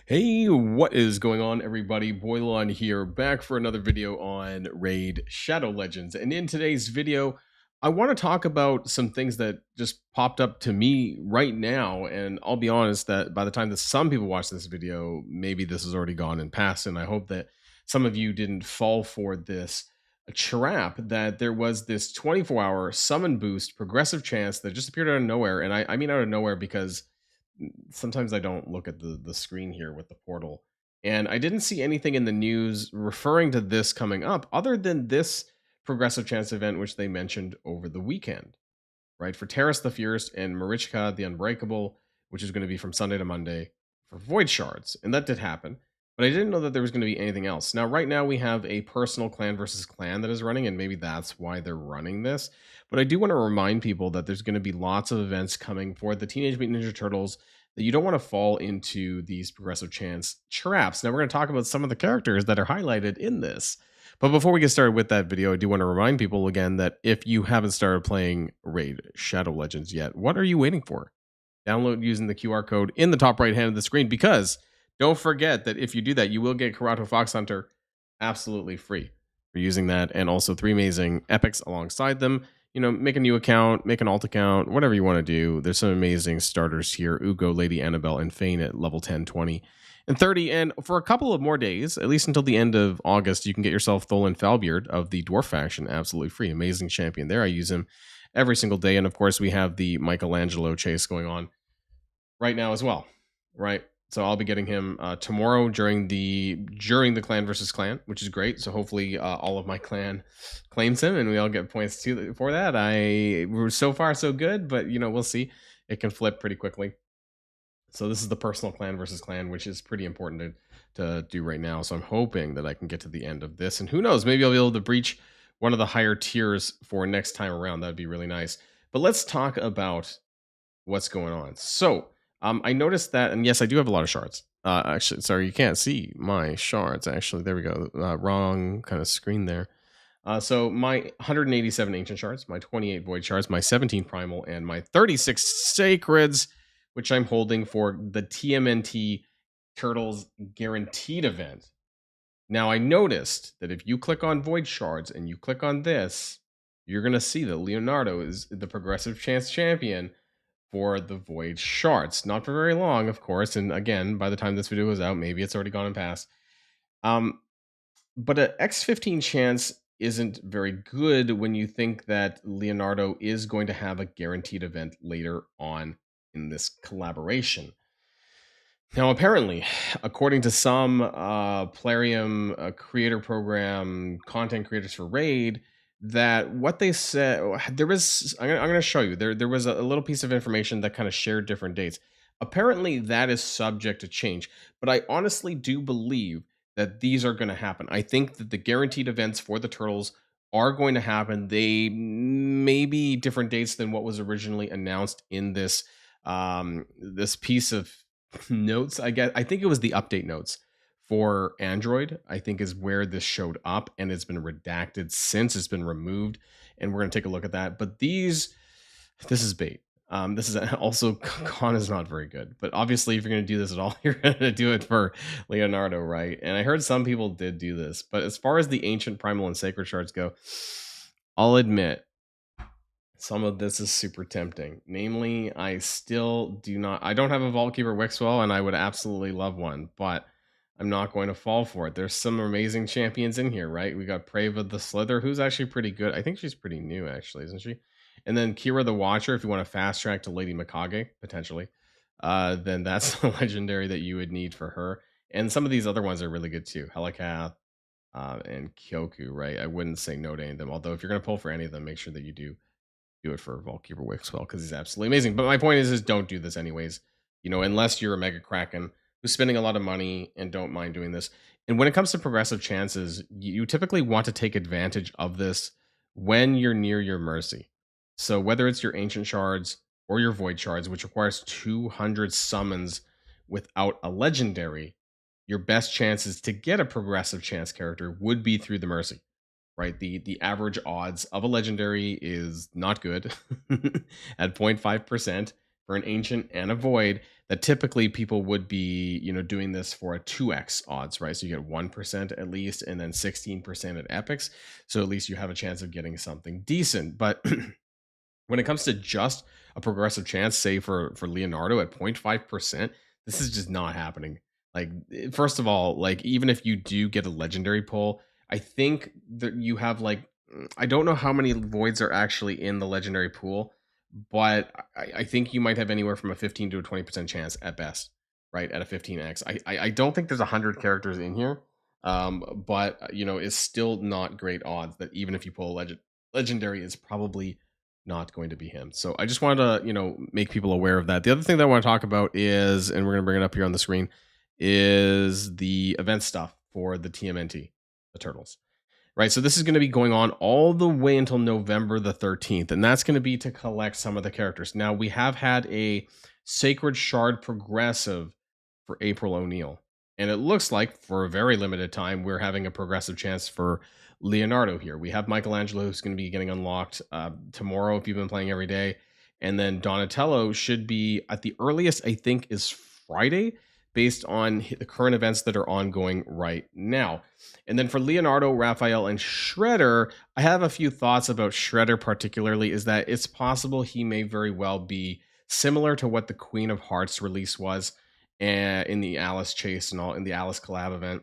Hey, what is going on, everybody? Boilon here, back for another video on Raid Shadow Legends. And in today's video, I want to talk about some things that just popped up to me right now. And I'll be honest that by the time that some people watch this video, maybe this has already gone and passed. And I hope that some of you didn't fall for this trap that there was this 24-hour summon boost progressive chance that just appeared out of nowhere. And I mean out of nowhere because sometimes I don't look at the screen here with the portal. And I didn't see anything in the news referring to this coming up other than this progressive chance event, which they mentioned over the weekend, right? For Terrace the Fierce and Marichka the Unbreakable, which is going to be from Sunday to Monday for Void Shards. And that did happen. But I didn't know that there was going to be anything else. Now, right now, we have a personal clan versus clan that is running, and maybe that's why they're running this. But I do want to remind people that there's going to be lots of events coming for the Teenage Mutant Ninja Turtles, that you don't want to fall into these progressive chance traps. Now, we're going to talk about some of the characters that are highlighted in this. But before we get started with that video, I do want to remind people again that if you haven't started playing Raid Shadow Legends yet, what are you waiting for? Download using the QR code in the top right hand of the screen, because don't forget that if you do that, you will get Karato Fox Hunter absolutely free for using that, and also 3 amazing epics alongside them. You know, make a new account, make an alt account, whatever you want to do. There's some amazing starters here: Ugo, Lady Annabelle, and Fane at level 10, 20, and 30. And for a couple of more days, at least until the end of August, you can get yourself Tholan Falbeard of the Dwarf faction absolutely free. Amazing champion there. I use him every single day. And of course, we have the Michelangelo chase going on right now as well, right? So I'll be getting him tomorrow during the clan versus clan, which is great. So hopefully all of my clan claims him, and we all get points too for that. We're so far so good, but you know, we'll see. It can flip pretty quickly. So this is the personal clan versus clan, which is pretty important to do right now. So I'm hoping that I can get to the end of this, and who knows, maybe I'll be able to breach one of the higher tiers for next time around. That'd be really nice. But let's talk about what's going on. So I noticed that, and yes, I do have a lot of shards. Actually, sorry, you can't see my shards. Actually, there we go. Wrong kind of screen there. So my 187 ancient shards, my 28 void shards, my 17 primal, and my 36 sacreds, which I'm holding for the TMNT Turtles Guaranteed event. Now, I noticed that if you click on void shards and you click on this, you're going to see that Leonardo is the progressive chance champion for the void shards. Not for very long, of course. And again, by the time this video is out, maybe it's already gone and passed. But an X15 chance isn't very good when you think that Leonardo is going to have a guaranteed event later on in this collaboration. Now, apparently, according to some Plarium creator program content creators for Raid, that what they said, there was, I'm going to show you, there was a little piece of information that kind of shared different dates. Apparently, that is subject to change, but I honestly do believe that these are going to happen. I think that the guaranteed events for the Turtles are going to happen. They may be different dates than what was originally announced in this this piece of notes. I think it was the update notes for Android, I think, is where this showed up, and it's been redacted since. It's been removed, and we're going to take a look at that. But this is bait. This is also, con is not very good, but obviously if you're going to do this at all, you're going to do it for Leonardo, right? And I heard some people did do this, but as far as the ancient, primal, and sacred shards go, I'll admit some of this is super tempting. Namely, I don't have a Vault Keeper Wixwell, and I would absolutely love one, but I'm not going to fall for it. There's some amazing champions in here, right? We got Prava the Slither, who's actually pretty good. I think she's pretty new, actually, isn't she? And then Kira the Watcher, if you want to fast track to Lady Mikage, potentially, then that's the legendary that you would need for her. And some of these other ones are really good too. Helikath and Kyoku, right? I wouldn't say no to any of them. Although if you're going to pull for any of them, make sure that you do it for Vaultkeeper Wixwell, because he's absolutely amazing. But my point is don't do this anyways. You know, unless you're a Mega Kraken who's spending a lot of money and don't mind doing this. And when it comes to progressive chances, you typically want to take advantage of this when you're near your mercy. So whether it's your ancient shards or your void shards, which requires 200 summons without a legendary, your best chances to get a progressive chance character would be through the mercy, right? The average odds of a legendary is not good at 0.5%. for an ancient and a void, that typically people would be, doing this for a 2x odds, right? So you get 1% at least, and then 16% at epics. So at least you have a chance of getting something decent. But when it comes to just a progressive chance, say for Leonardo at 0.5%, this is just not happening. Like, first of all, like, even if you do get a legendary pull, I think that you have like, I don't know how many voids are actually in the legendary pool, but I think you might have anywhere from a 15 to a 20% chance at best, right? At a 15x. I don't think there's 100 characters in here. But it's still not great odds that even if you pull a legendary, is probably not going to be him. So I just wanted to, make people aware of that. The other thing that I want to talk about is, and we're going to bring it up here on the screen, is the event stuff for the TMNT, the turtles. Right. So this is going to be going on all the way until November the 13th. And that's going to be to collect some of the characters. Now, we have had a Sacred Shard progressive for April O'Neil. And it looks like for a very limited time, we're having a progressive chance for Leonardo here. We have Michelangelo, who's going to be getting unlocked tomorrow if you've been playing every day. And then Donatello should be at the earliest, I think, is Friday, based on the current events that are ongoing right now. And then for Leonardo, Raphael, and Shredder, I have a few thoughts about Shredder particularly, is that it's possible he may very well be similar to what the Queen of Hearts release was in the Alice chase and all in the Alice collab event,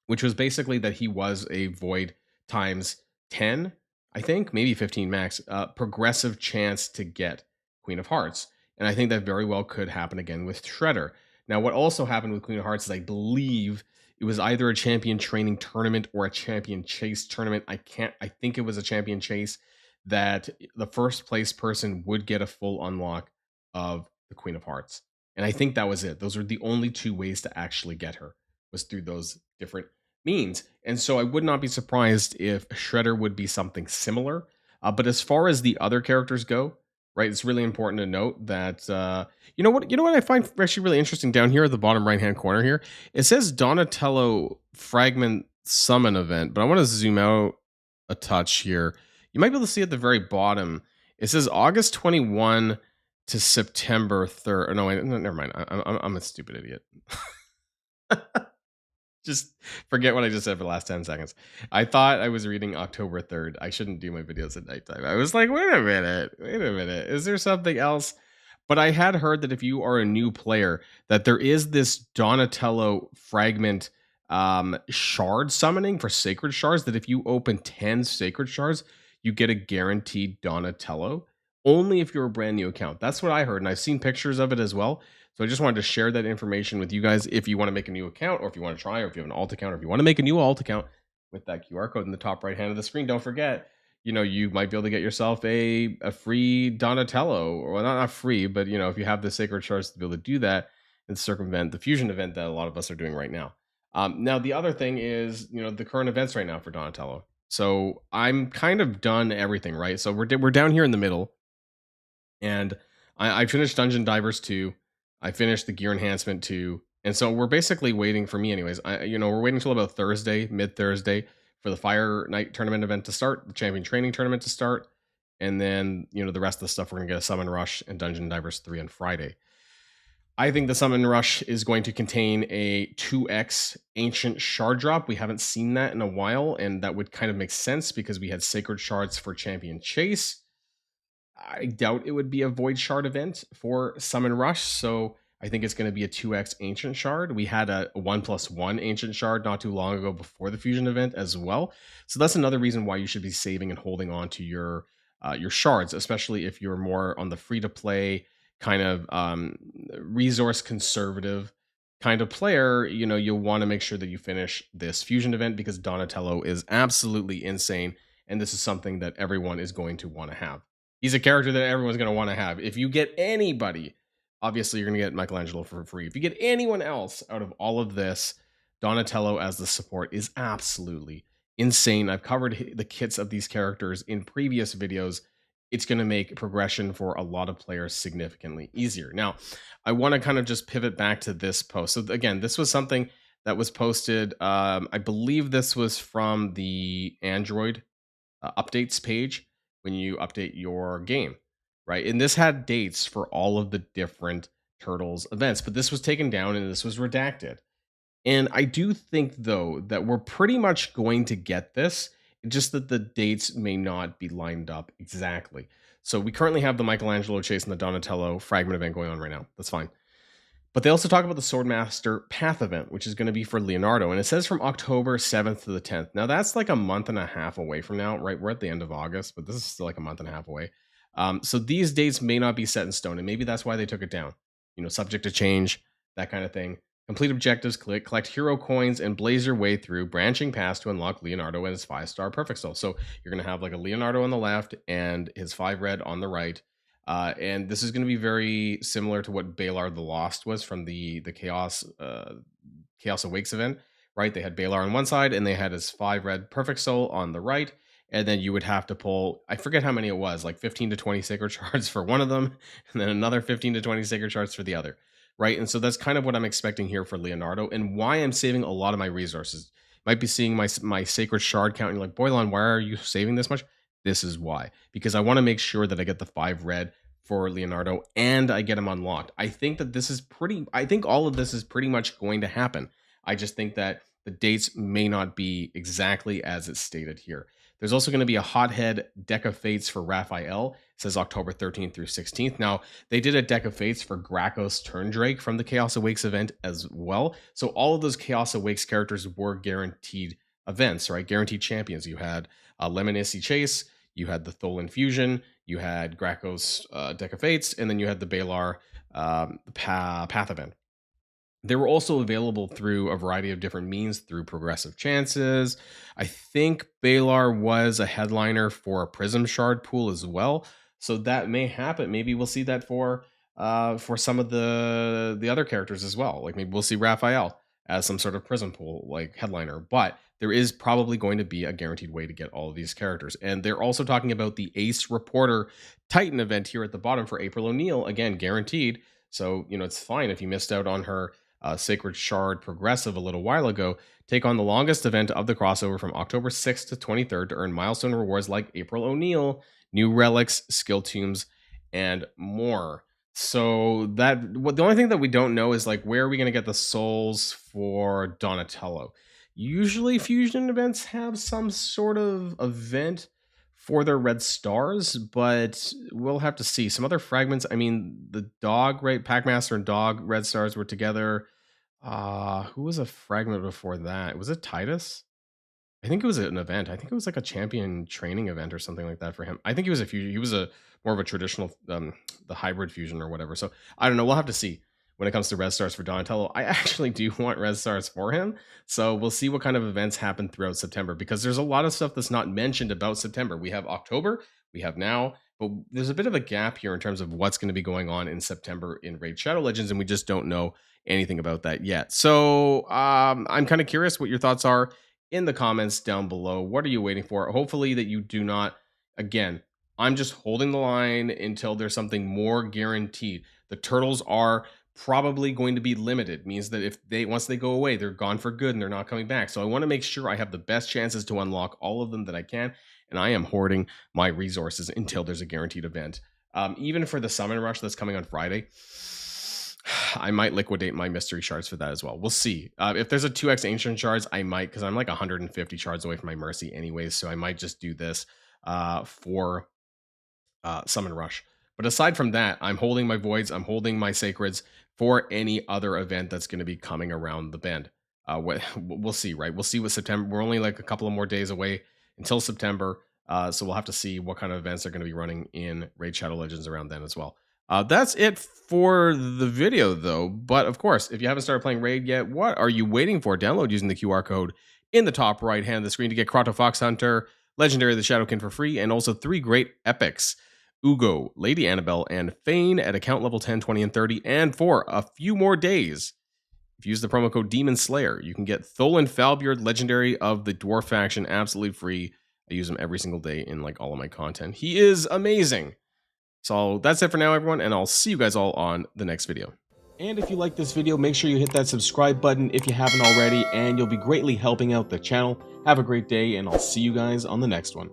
which was basically that he was a void times 10, I think, maybe 15 max, progressive chance to get Queen of Hearts. And I think that very well could happen again with Shredder. Now, what also happened with Queen of Hearts is I believe it was either a champion training tournament or a champion chase tournament. I think it was a champion chase that the first place person would get a full unlock of the Queen of Hearts. And I think that was it. Those are the only two ways to actually get her, was through those different means. And so I would not be surprised if Shredder would be something similar. But as far as the other characters go, right, it's really important to note that you know what I find actually really interesting down here at the bottom right hand corner here. It says Donatello Fragment Summon event, but I want to zoom out a touch here. You might be able to see at the very bottom. It says August 21 to September 3rd. Oh, no, wait, no, never mind. I'm a stupid idiot. Just forget what I just said for the last 10 seconds. I thought I was reading October 3rd. I shouldn't do my videos at nighttime. I was like, wait a minute. Is there something else? But I had heard that if you are a new player, that there is this Donatello fragment shard summoning for sacred shards, that if you open 10 sacred shards, you get a guaranteed Donatello, only if you're a brand new account. That's what I heard, and I've seen pictures of it as well. So I just wanted to share that information with you guys. If you want to make a new account, or if you want to try, or if you have an alt account, or if you want to make a new alt account with that QR code in the top right hand of the screen, don't forget, you might be able to get yourself a free Donatello, or not free, but if you have the sacred shards to be able to do that and circumvent the fusion event that a lot of us are doing right now. Now the other thing is, the current events right now for Donatello. So I'm kind of done everything, right? So we're down here in the middle, and I finished Dungeon Divers 2. I finished the Gear Enhancement 2. And so we're basically waiting, for me anyways, we're waiting until about Thursday, mid-Thursday, for the Fire Night tournament event to start, the Champion Training tournament to start, and then, the rest of the stuff, we're going to get a Summon Rush and Dungeon Divers 3 on Friday. I think the Summon Rush is going to contain a 2x Ancient Shard drop. We haven't seen that in a while, and that would kind of make sense because we had Sacred Shards for Champion Chase. I doubt it would be a Void Shard event for Summon Rush, so I think it's going to be a 2x Ancient Shard. We had a 1+1 Ancient Shard not too long ago before the Fusion event as well. So that's another reason why you should be saving and holding on to your shards, especially if you're more on the free-to-play kind of resource conservative kind of player. You'll want to make sure that you finish this Fusion event because Donatello is absolutely insane, and this is something that everyone is going to want to have. He's a character that everyone's going to want to have. If you get anybody, obviously you're going to get Michelangelo for free. If you get anyone else out of all of this, Donatello as the support is absolutely insane. I've covered the kits of these characters in previous videos. It's going to make progression for a lot of players significantly easier. Now, I want to kind of just pivot back to this post. So again, this was something that was posted. I believe this was from the Android updates page when you update your game. right? And this had dates for all of the different Turtles events, but this was taken down and this was redacted. And I do think, though, that we're pretty much going to get this, just that the dates may not be lined up exactly. So we currently have the Michelangelo chase and the Donatello fragment event going on right now. That's fine. But they also talk about the Swordmaster Path event, which is going to be for Leonardo. And it says from October 7th to the 10th. Now, that's like a month and a half away from now, right? We're at the end of August, but this is still like a month and a half away. So these dates may not be set in stone. And maybe that's why they took it down, subject to change, that kind of thing. Complete objectives, collect hero coins, and blaze your way through branching paths to unlock Leonardo and his 5-star perfect soul. So you're going to have like a Leonardo on the left and his 5 red on the right. And this is going to be very similar to what Balar the Lost was from the Chaos Awakes event, right? They had Balar on one side and they had his 5 red perfect soul on the right. And then you would have to pull, I forget how many it was, like 15 to 20 sacred shards for one of them, and then another 15 to 20 sacred shards for the other, right? And so that's kind of what I'm expecting here for Leonardo, and why I'm saving a lot of my resources. Might be seeing my sacred shard count and you're like, Boilon, why are you saving this much? This is why, because I want to make sure that I get the 5 red for Leonardo and I get him unlocked. I think all of this is pretty much going to happen. I just think that the dates may not be exactly as it's stated here. There's also going to be a Hothead Deck of Fates for Raphael. It says October 13th through 16th. Now, they did a Deck of Fates for Gracchus Turndrake from the Chaos Awakes event as well. So all of those Chaos Awakes characters were guaranteed events, right? Guaranteed champions. You had Lemnisci Chase, you had the Tholan Fusion, you had Gracchus Deck of Fates, and then you had the Balar Path event. They were also available through a variety of different means through progressive chances. I think Balar was a headliner for a Prism Shard pool as well, so that may happen. Maybe we'll see that for some of the other characters as well. Like maybe we'll see Raphael as some sort of Prism pool like headliner, but there is probably going to be a guaranteed way to get all of these characters. And they're also talking about the Ace Reporter Titan event here at the bottom for April O'Neil, again guaranteed. So it's fine if you missed out on her Sacred Shard Progressive a little while ago. Take on the longest event of the crossover from October 6th to 23rd to earn milestone rewards like April O'Neil, new relics, skill tombs, and more. So the only thing that we don't know is like where are we going to get the souls for Donatello? Usually fusion events have some sort of event for their red stars, but we'll have to see. Some other fragments, I mean, the dog, right? Packmaster and dog red stars were together. Who was a fragment before that? Was it Titus? I think it was an event. I think it was like a champion training event or something like that for him. I think he was a fusion. He was a more of a traditional, the hybrid fusion or whatever. So I don't know. We'll have to see when it comes to red stars for Donatello. I actually do want red stars for him. So we'll see what kind of events happen throughout September, because there's a lot of stuff that's not mentioned about September. We have October, we have now, but there's a bit of a gap here in terms of what's going to be going on in September in Raid Shadow Legends, and we just don't know anything about that yet. So I'm kind of curious what your thoughts are in the comments down below. What are you waiting for? Hopefully that you do not, again, I'm just holding the line until there's something more guaranteed. The turtles are probably going to be limited, means that if once they go away, they're gone for good and they're not coming back. So I want to make sure I have the best chances to unlock all of them that I can, and I am hoarding my resources until there's a guaranteed event. Even for the summon rush that's coming on Friday, I might liquidate my mystery shards for that as well. We'll see. If there's a 2x ancient shards, I might, because I'm like 150 shards away from my mercy anyways, so I might just do this for summon rush. But aside from that, I'm holding my voids, I'm holding my sacreds for any other event that's going to be coming around the bend. We'll see, right? We'll see what September. We're only like a couple of more days away until September, so we'll have to see what kind of events are going to be running in Raid Shadow Legends around then as well. That's it for the video, though. But of course, if you haven't started playing Raid yet, what are you waiting for? Download using the QR code in the top right hand of the screen to get Krato Fox Hunter, Legendary the Shadowkin for free, and also 3 great epics: Ugo, Lady Annabelle, and Fane at account level 10, 20, and 30. And for a few more days, if you use the promo code Demon Slayer, you can get Tholan Falbeard, Legendary of the Dwarf faction, absolutely free. I use him every single day in like all of my content. He is amazing. So that's it for now, everyone, and I'll see you guys all on the next video. And if you like this video, make sure you hit that subscribe button if you haven't already, and you'll be greatly helping out the channel. Have a great day, and I'll see you guys on the next one.